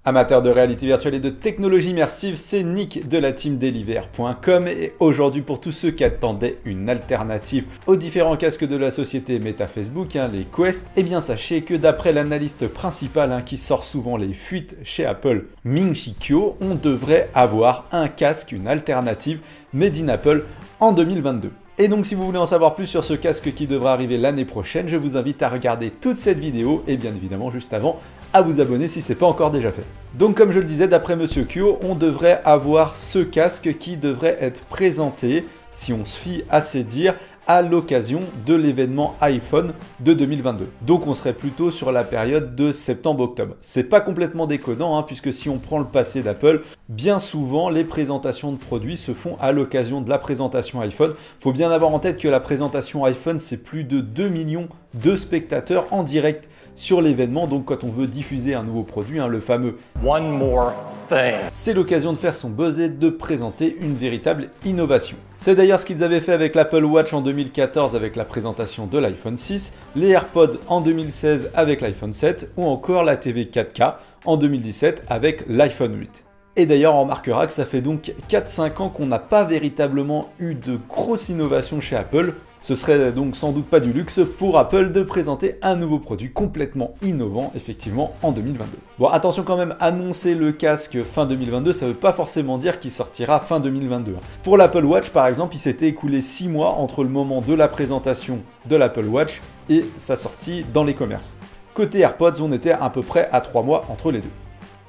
Amateurs de réalité virtuelle et de technologie immersive, c'est Nick de la team Deliver.com et aujourd'hui pour tous ceux qui attendaient une alternative aux différents casques de la société Meta Facebook, les Quest, eh bien sachez que d'après l'analyste principal qui sort souvent les fuites chez Apple, Ming-Chi Kuo, on devrait avoir un casque, une alternative made in Apple en 2022. Et donc si vous voulez en savoir plus sur ce casque qui devrait arriver l'année prochaine, je vous invite à regarder toute cette vidéo et bien évidemment juste avant à vous abonner si ce n'est pas encore déjà fait. Donc comme je le disais, d'après Monsieur Kuo, on devrait avoir ce casque qui devrait être présenté, si on se fie à ses dires, à l'occasion de l'événement iPhone de 2022. Donc on serait plutôt sur la période de septembre-octobre. C'est pas complètement déconnant, puisque si on prend le passé d'Apple, bien souvent les présentations de produits se font à l'occasion de la présentation iPhone. Faut bien avoir en tête que la présentation iPhone, c'est plus de 2 millions de spectateurs en direct sur l'événement, donc quand on veut diffuser un nouveau produit, le fameux One More Thing, c'est l'occasion de faire son buzz et de présenter une véritable innovation. C'est d'ailleurs ce qu'ils avaient fait avec l'Apple Watch en 2014 avec la présentation de l'iPhone 6, les AirPods en 2016 avec l'iPhone 7 ou encore la TV 4K en 2017 avec l'iPhone 8. Et d'ailleurs, on remarquera que ça fait donc 4-5 ans qu'on n'a pas véritablement eu de grosses innovations chez Apple. Ce serait donc sans doute pas du luxe pour Apple de présenter un nouveau produit complètement innovant, effectivement, en 2022. Bon, attention quand même, annoncer le casque fin 2022, ça ne veut pas forcément dire qu'il sortira fin 2022. Pour l'Apple Watch, par exemple, il s'était écoulé 6 mois entre le moment de la présentation de l'Apple Watch et sa sortie dans les commerces. Côté AirPods, on était à peu près à 3 mois entre les deux.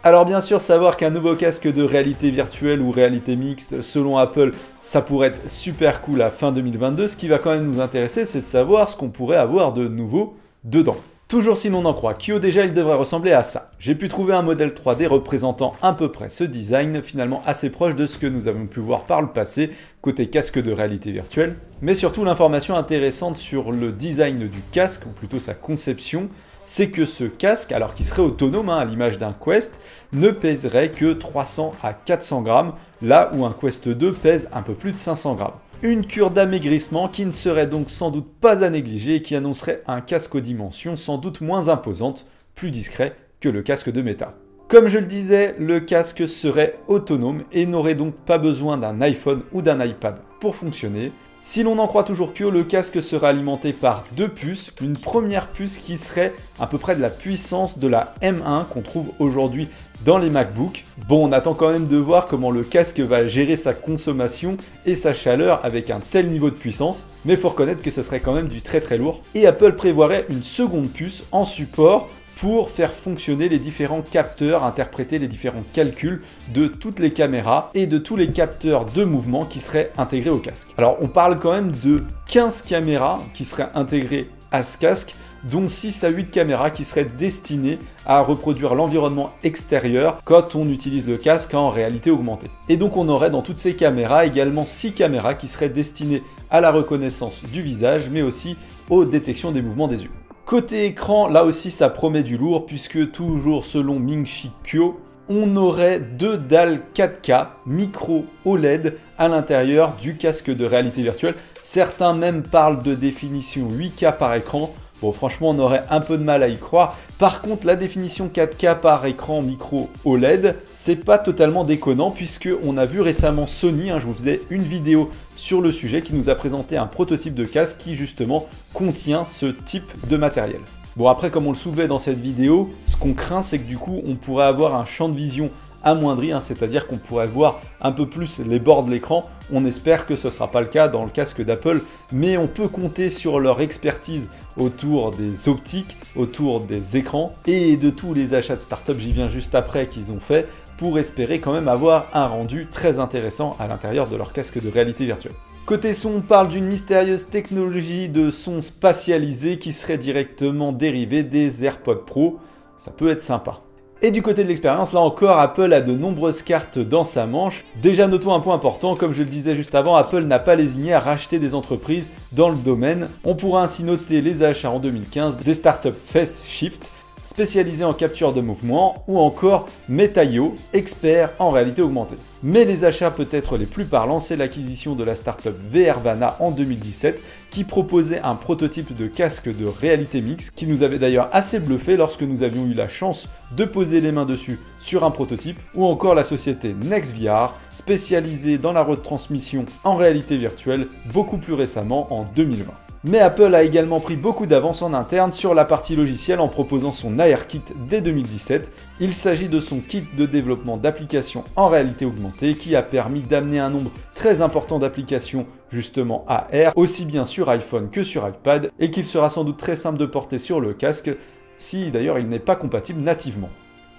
Alors bien sûr, savoir qu'un nouveau casque de réalité virtuelle ou réalité mixte, selon Apple, ça pourrait être super cool à fin 2022, ce qui va quand même nous intéresser, c'est de savoir ce qu'on pourrait avoir de nouveau dedans. Toujours si l'on en croit Kuo, déjà il devrait ressembler à ça. J'ai pu trouver un modèle 3D représentant à peu près ce design, finalement assez proche de ce que nous avons pu voir par le passé, côté casque de réalité virtuelle, mais surtout l'information intéressante sur le design du casque, ou plutôt sa conception, c'est que ce casque, alors qu'il serait autonome à l'image d'un Quest, ne pèserait que 300 à 400 grammes, là où un Quest 2 pèse un peu plus de 500 grammes. Une cure d'amaigrissement qui ne serait donc sans doute pas à négliger et qui annoncerait un casque aux dimensions sans doute moins imposantes, plus discret que le casque de Meta. Comme je le disais, le casque serait autonome et n'aurait donc pas besoin d'un iPhone ou d'un iPad pour fonctionner. Si l'on en croit toujours Kuo, le casque sera alimenté par 2 puces, une première puce qui serait à peu près de la puissance de la M1 qu'on trouve aujourd'hui dans les MacBooks. Bon, on attend quand même de voir comment le casque va gérer sa consommation et sa chaleur avec un tel niveau de puissance, mais il faut reconnaître que ce serait quand même du très lourd. Et Apple prévoirait une seconde puce en support pour faire fonctionner les différents capteurs, interpréter les différents calculs de toutes les caméras et de tous les capteurs de mouvement qui seraient intégrés au casque. Alors on parle quand même de 15 caméras qui seraient intégrées à ce casque, dont 6 à 8 caméras qui seraient destinées à reproduire l'environnement extérieur quand on utilise le casque en réalité augmentée. Et donc on aurait dans toutes ces caméras également 6 caméras qui seraient destinées à la reconnaissance du visage, mais aussi aux détections des mouvements des yeux. Côté écran, là aussi ça promet du lourd puisque toujours selon Ming-Chi Kuo, on aurait 2 dalles 4K micro OLED à l'intérieur du casque de réalité virtuelle. Certains même parlent de définition 8K par écran. Bon, franchement, on aurait un peu de mal à y croire. Par contre, la définition 4K par écran micro OLED, c'est pas totalement déconnant puisque on a vu récemment Sony, je vous faisais une vidéo sur le sujet qui nous a présenté un prototype de casque qui justement contient ce type de matériel. Bon, après, comme on le soulevait dans cette vidéo, ce qu'on craint, c'est que du coup, on pourrait avoir un champ de vision amoindri, c'est-à-dire qu'on pourrait voir un peu plus les bords de l'écran. On espère que ce ne sera pas le cas dans le casque d'Apple, mais on peut compter sur leur expertise autour des optiques, autour des écrans et de tous les achats de start-up, j'y viens juste après, qu'ils ont fait pour espérer quand même avoir un rendu très intéressant à l'intérieur de leur casque de réalité virtuelle. Côté son, on parle d'une mystérieuse technologie de son spatialisé qui serait directement dérivée des AirPods Pro. Ça peut être sympa. Et du côté de l'expérience, là encore, Apple a de nombreuses cartes dans sa manche. Déjà, notons un point important, comme je le disais juste avant, Apple n'a pas lésiné à racheter des entreprises dans le domaine. On pourra ainsi noter les achats en 2015 des startups FaceShift, spécialisé en capture de mouvement, ou encore Meta.io, expert en réalité augmentée. Mais les achats peut-être les plus parlants, c'est l'acquisition de la startup VRVANA en 2017 qui proposait un prototype de casque de réalité mixte qui nous avait d'ailleurs assez bluffé lorsque nous avions eu la chance de poser les mains dessus sur un prototype, ou encore la société NextVR spécialisée dans la retransmission en réalité virtuelle beaucoup plus récemment en 2020. Mais Apple a également pris beaucoup d'avance en interne sur la partie logicielle en proposant son ARKit dès 2017. Il s'agit de son kit de développement d'applications en réalité augmentée qui a permis d'amener un nombre très important d'applications justement AR, aussi bien sur iPhone que sur iPad, et qu'il sera sans doute très simple de porter sur le casque, si d'ailleurs il n'est pas compatible nativement.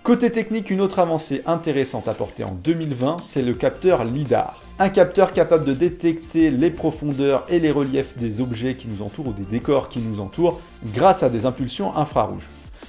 Côté technique, une autre avancée intéressante apportée en 2020, c'est le capteur LiDAR. Un capteur capable de détecter les profondeurs et les reliefs des objets qui nous entourent ou des décors qui nous entourent grâce à des impulsions infrarouges.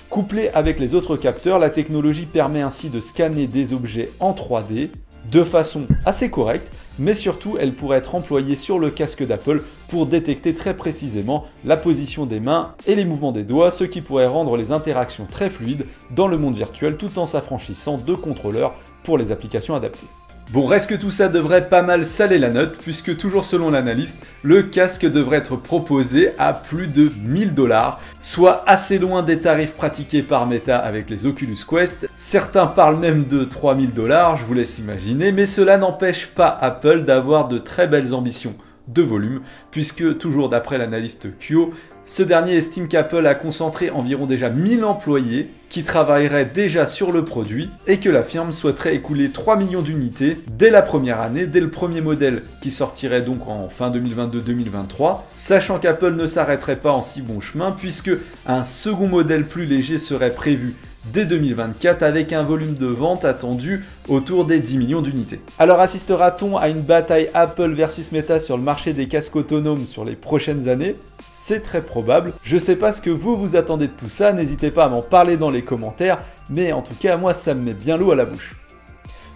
Couplé avec les autres capteurs, la technologie permet ainsi de scanner des objets en 3D de façon assez correcte, mais surtout elle pourrait être employée sur le casque d'Apple pour détecter très précisément la position des mains et les mouvements des doigts, ce qui pourrait rendre les interactions très fluides dans le monde virtuel tout en s'affranchissant de contrôleurs pour les applications adaptées. Bon, reste que tout ça devrait pas mal saler la note, puisque toujours selon l'analyste, le casque devrait être proposé à plus de 1000 $, soit assez loin des tarifs pratiqués par Meta avec les Oculus Quest. Certains parlent même de 3000 $, je vous laisse imaginer, mais cela n'empêche pas Apple d'avoir de très belles ambitions de volume, puisque toujours d'après l'analyste Kyo, ce dernier estime qu'Apple a concentré environ déjà 1000 employés qui travailleraient déjà sur le produit et que la firme souhaiterait écouler 3 millions d'unités dès la première année, dès le premier modèle qui sortirait donc en fin 2022-2023, sachant qu'Apple ne s'arrêterait pas en si bon chemin puisque un second modèle plus léger serait prévu dès 2024 avec un volume de vente attendu autour des 10 millions d'unités. Alors assistera-t-on à une bataille Apple versus Meta sur le marché des casques autonomes sur les prochaines années ? C'est très probable. Je sais pas ce que vous attendez de tout ça, n'hésitez pas à m'en parler dans les commentaires, mais en tout cas moi ça me met bien l'eau à la bouche.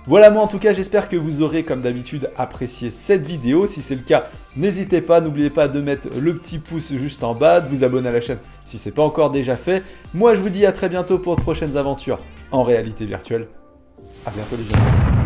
Voilà, moi en tout cas j'espère que vous aurez comme d'habitude apprécié cette vidéo. Si c'est le cas, n'hésitez pas, n'oubliez pas de mettre le petit pouce juste en bas, de vous abonner à la chaîne si c'est pas encore déjà fait. Moi je vous dis à très bientôt pour de prochaines aventures en réalité virtuelle. À bientôt les amis.